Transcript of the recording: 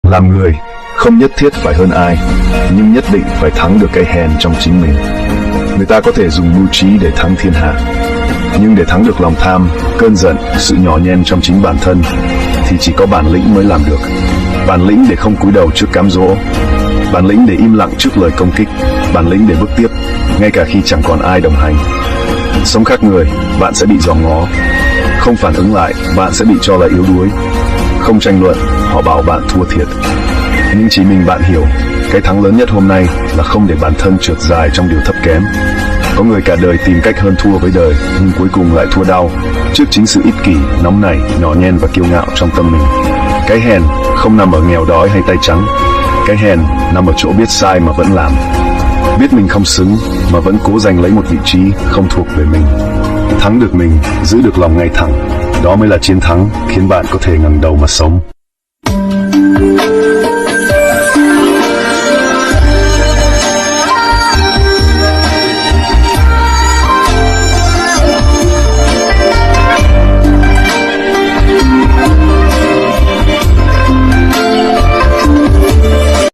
Làm người không nhất thiết phải hơn ai, nhưng nhất định phải thắng được cái hèn trong chính mình. Người ta có thể dùng mưu trí để thắng thiên hạ, nhưng để thắng được lòng tham, cơn giận, sự nhỏ nhen trong chính bản thân thì chỉ có bản lĩnh mới làm được. Bản lĩnh để không cúi đầu trước cám dỗ, bản lĩnh để im lặng trước lời công kích, bản lĩnh để bước tiếp ngay cả khi chẳng còn ai đồng hành. Sống khác người, bạn sẽ bị dòm ngó. Không phản ứng lại, bạn sẽ bị cho là yếu đuối. Không tranh luận, họ bảo bạn thua thiệt. Nhưng chỉ mình bạn hiểu, cái thắng lớn nhất hôm nay là không để bản thân trượt dài trong điều thấp kém. Có người cả đời tìm cách hơn thua với đời, nhưng cuối cùng lại thua đau trước chính sự ích kỷ, nóng nảy, nhỏ nhen và kiêu ngạo trong tâm mình. Cái hèn không nằm ở nghèo đói hay tay trắng. Cái hèn nằm ở chỗ biết sai mà vẫn làm, biết mình không xứng mà vẫn cố giành lấy một vị trí không thuộc về mình. Thắng được mình, giữ được lòng ngay thẳng, đó mới là chiến thắng khiến bạn có thể ngẩng đầu mà sống.